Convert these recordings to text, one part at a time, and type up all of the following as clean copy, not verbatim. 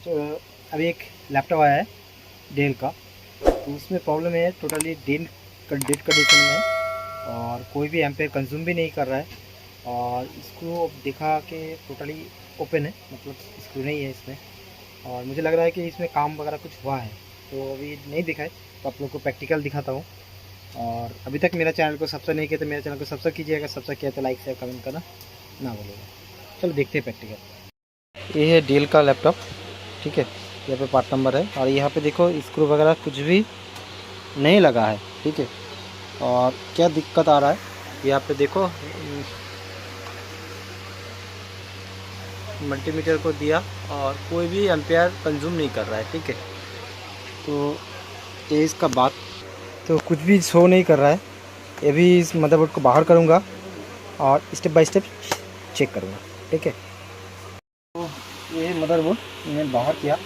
तो अभी एक लैपटॉप आया है डेल का, तो उसमें प्रॉब्लम है टोटली डेड कंडीशन में और कोई भी एम्पेयर कंज्यूम भी नहीं कर रहा है। और इसको दिखा के टोटली ओपन है, मतलब स्क्रू नहीं है इसमें। और मुझे लग रहा है कि इसमें काम वगैरह कुछ हुआ है, तो अभी नहीं दिखा है, तो आप लोग को प्रैक्टिकल दिखाता हूँ। और अभी तक मेरा चैनल को सब्सक्राइब नहीं किया तो मेरे चैनल को सब्सक्राइब कीजिएगा, सब्सक्राइब किया तो लाइक शेयर कमेंट करना ना भूलिएगा। चलो देखते हैं प्रैक्टिकल। ये है डेल का लैपटॉप, ठीक है। यहाँ पे पार्ट नंबर है और यहाँ पे देखो स्क्रू वगैरह कुछ भी नहीं लगा है, ठीक है। और क्या दिक्कत आ रहा है यहाँ पे देखो, मल्टीमीटर को दिया और कोई भी एम्पेयर कंज्यूम नहीं कर रहा है, ठीक है। तो ये इसका बात, तो कुछ भी शो नहीं कर रहा है। ये भी इस मदरबोर्ड को बाहर करूँगा और स्टेप बाय स्टेप चेक करूँगा, ठीक है। तो ये मदरबोर्ड मैंने बाहर किया,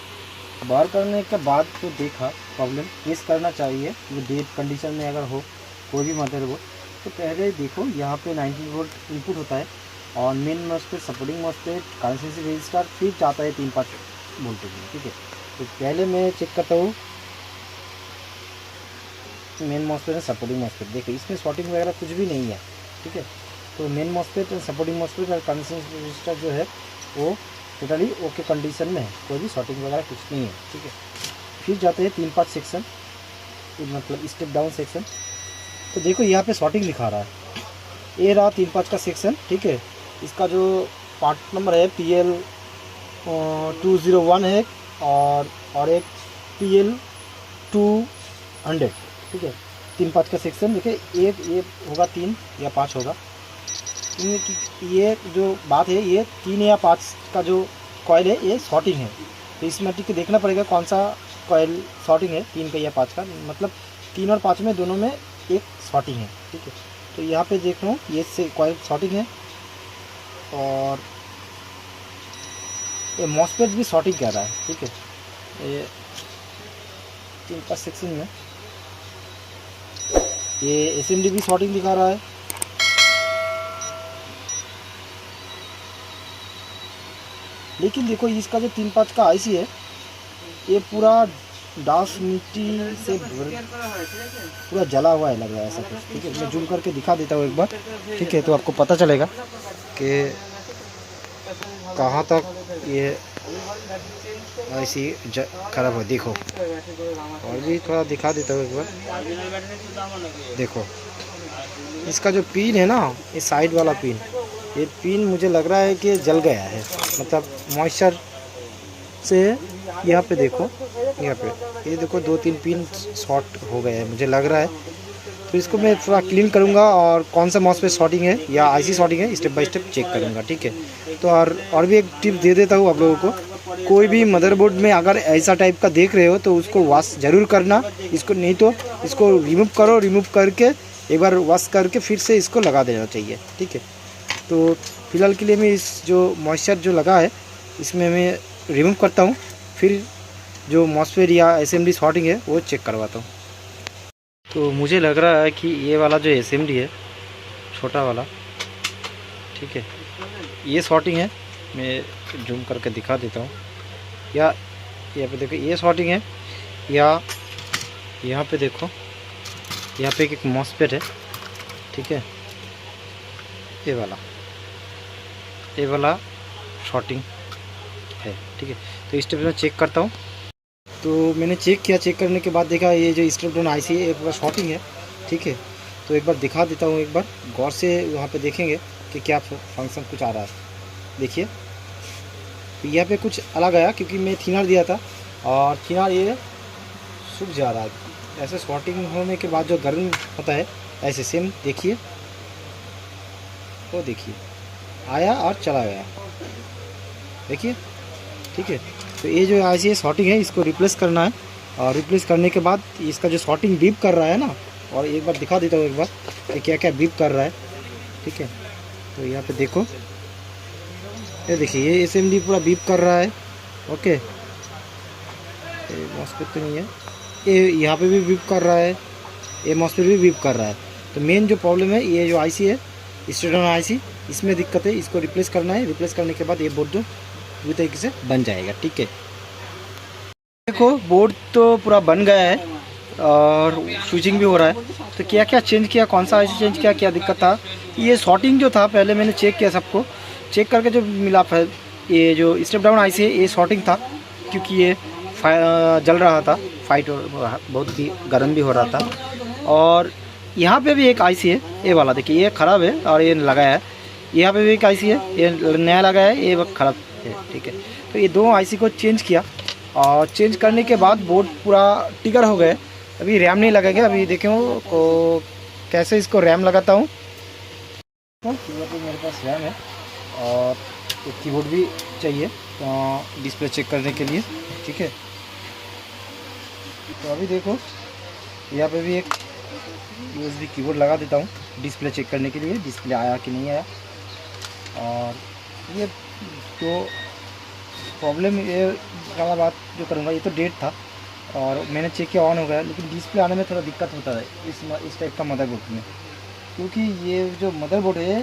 बाहर करने के बाद तो देखा प्रॉब्लम फेस करना चाहिए। वो डेड कंडीशन में अगर हो कोई भी मदरबोर्ड, तो पहले देखो यहाँ पे 19 वोल्ट इनपुट होता है और main MOSFET, supporting MOSFET, transistor register, फिर जाता है 3-5 वोल्टेज में, ठीक है। तो पहले मैं चेक करता हूँ मेन मॉसफेट और सपोर्टिंग मॉसफेट। देखो इसमें शॉर्टिंग वगैरह कुछ भी नहीं है, ठीक है। तो मेन मॉसफेट और सपोर्टिंग मॉसफेट और ट्रांजिस्टर रजिस्टर जो है वो टोटली ओके कंडीशन में है, कोई भी शॉर्टिंग वगैरह कुछ नहीं है, ठीक है। फिर जाते हैं 3-5 सेक्शन, मतलब स्टेप डाउन सेक्शन। तो देखो यहाँ पे शॉर्टिंग दिखा रहा है, ये रहा 3-5 का सेक्शन, ठीक है। इसका जो पार्ट नंबर है PL 201 है और एक PL 200, ठीक है। 3-5 का सेक्शन देखिए, एक ये होगा 3 या 5 होगा। ये जो बात है, ये 3 या 5 का जो कॉयल है ये शॉर्टिंग है, तो इसमें ठीक देखना पड़ेगा कौन सा कॉयल शॉर्टिंग है, 3 का या 5 का। मतलब 3 और 5 में दोनों में एक शॉर्टिंग है, ठीक है। तो यहाँ पे देख रहा हूँ ये से कॉयल शॉर्टिंग है और ये मॉसफेट भी शॉर्टिंग कर रहा है, ठीक है। ये 3-5 सेक्शन में ये SMD भी शॉर्टिंग दिखा रहा है। लेकिन देखो इसका जो 3-5 का IC है ये पूरा डास मिट्टी से पूरा जला हुआ है, लग रहा है ऐसा कुछ, ठीक है। मैं जूम करके दिखा देता हूँ एक बार, ठीक है, तो आपको पता चलेगा कि कहाँ तक ये IC खराब हो। देखो और भी थोड़ा दिखा देता हूँ एक बार। देखो इसका जो पिन है ना, ये साइड वाला पिन, ये पिन मुझे लग रहा है कि जल गया है, मतलब मॉइस्चर से। यहाँ पे देखो, यहाँ पे ये देखो 2-3 पिन शॉर्ट हो गए हैं मुझे लग रहा है। तो इसको मैं थोड़ा क्लीन करूँगा और कौन सा मॉस पे शॉर्टिंग है या IC शॉर्टिंग है स्टेप बाय स्टेप चेक करूँगा, ठीक है। तो और भी एक टिप दे देता हूँ आप लोगों को, कोई भी मदरबोर्ड में अगर ऐसा टाइप का देख रहे हो तो उसको वॉश ज़रूर करना। इसको नहीं तो इसको रिमूव करो, रिमूव करके एक बार वॉश करके फिर से इसको लगा देना चाहिए, ठीक है। तो फिलहाल के लिए मैं इस जो मॉइस्चर जो लगा है इसमें मैं रिमूव करता हूँ, फिर जो मॉसफेट या SMD शॉर्टिंग है वो चेक करवाता हूँ। तो मुझे लग रहा है कि ये वाला जो SMD है छोटा वाला, ठीक है, ये शॉर्टिंग है। मैं जूम करके दिखा देता हूँ, या यहाँ पे देखो ये शॉर्टिंग है, या यहाँ पे देखो यहाँ पे एक मॉसफेट है, ठीक है। ये वाला शॉर्टिंग है, ठीक है। तो इस स्टेप में चेक करता हूँ। तो मैंने चेक किया, चेक करने के बाद देखा ये जो स्टेप डाउन IC है एक बार शॉर्टिंग है, ठीक है। तो एक बार दिखा देता हूँ, एक बार गौर से वहाँ पे देखेंगे कि क्या फंक्शन कुछ आ रहा है। देखिए तो यहाँ पे कुछ अलग आया क्योंकि मैं थिनर दिया था और थिनर ये सूख जा रहा है। ऐसे शॉर्टिंग होने के बाद जो गर्म होता है ऐसे सेम देखिए, वो देखिए आया और चला गया, देखिए, ठीक है। तो ये जो IC शॉर्टिंग है इसको रिप्लेस करना है और रिप्लेस करने के बाद इसका जो शॉर्टिंग बीप कर रहा है ना, और एक बार दिखा देता हूँ एक बार कि क्या क्या बीप कर रहा है, ठीक है। तो यहाँ पे देखो, ये देखिए ये SMD पूरा बीप कर रहा है, ओके। ये मॉसफेट तो नहीं है, ये यहाँ पे भी बीप कर रहा है, ये मॉसफेट भी बीप कर रहा है। तो मेन जो प्रॉब्लम है ये जो IC है स्टेट IC, इसमें दिक्कत है, इसको रिप्लेस करना है। रिप्लेस करने के बाद ये बोर्ड जो पूरी तरीके से बन जाएगा, ठीक है। देखो बोर्ड तो पूरा बन गया है और स्विचिंग भी हो रहा है। तो क्या क्या चेंज किया, कौन सा आईसी चेंज किया, क्या दिक्कत था। ये शॉर्टिंग जो था पहले मैंने चेक किया, सबको चेक करके जो मिला, ये जो स्टेप डाउन आईसी है ये शॉर्टिंग था, क्योंकि ये जल रहा था, फाइट बहुत ही गर्म भी हो रहा था। और यहाँ पे भी एक आईसी है, ये वाला देखिए, ये ख़राब है और ये लगाया है। यहाँ पे भी एक आईसी है, ये नया लगाया है, ये ख़राब है, ठीक है। तो ये दो आईसी को चेंज किया और चेंज करने के बाद बोर्ड पूरा टिगर हो गए। अभी रैम नहीं लगेंगे, अभी देखो को कैसे इसको रैम लगाता हूँ। तो मेरे पास रैम है और एक कीबोर्ड भी चाहिए तो डिस्प्ले चेक करने के लिए, ठीक है। तो अभी देखो यहाँ पे भी एक USB कीबोर्ड लगा देता हूँ डिस्प्ले चेक करने के लिए, डिस्प्ले आया कि नहीं आया। और ये जो प्रॉब्लम, ये वाला बात जो करूँगा, ये तो डेट था और मैंने चेक किया ऑन हो गया, लेकिन डिस्प्ले आने में थोड़ा दिक्कत होता है इस टाइप का मदरबोर्ड में, क्योंकि ये जो मदरबोर्ड है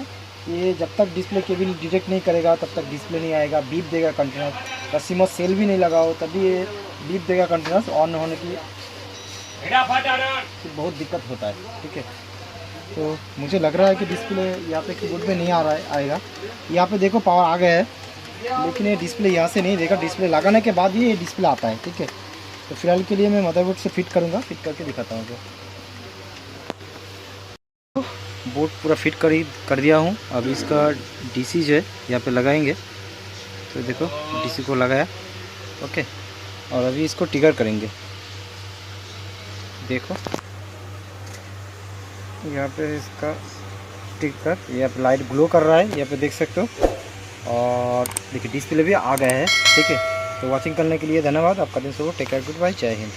ये जब तक डिस्प्ले केबल डिटेक्ट नहीं करेगा तब तक डिस्प्ले नहीं आएगा, बीप देगा कंटिन्यूस। कस्टमर सेल भी नहीं लगाओ तभी ये बीप देगा कंटिन्यूस ऑन होने की, तो बहुत दिक्कत होता है, ठीक है। तो मुझे लग रहा है कि डिस्प्ले यहाँ पे कीबोर्ड में नहीं आ रहा है, आएगा। यहाँ पे देखो पावर आ गया है, लेकिन ये डिस्प्ले यहाँ से नहीं देगा, डिस्प्ले लगाने के बाद ही ये डिस्प्ले आता है, ठीक है। तो फिलहाल के लिए मैं मदरबोर्ड से फिट करूँगा, फिट करके दिखाता हूँ। तो बोर्ड पूरा फिट कर दिया हूँ। अब इसका डीसी जो है यहाँ पे लगाएंगे, तो देखो डीसी को लगाया, ओके। और अभी इसको ट्रिगर करेंगे, देखो यहाँ पे इसका टिकर, यहाँ पे लाइट ग्लो कर रहा है, यहाँ पे देख सकते हो। और देखिए डिस्प्ले भी आ गया है, ठीक है। तो वॉचिंग करने के लिए धन्यवाद। आपका दिन शुभ हो, टेक केयर, गुड बाय, जय हिंद।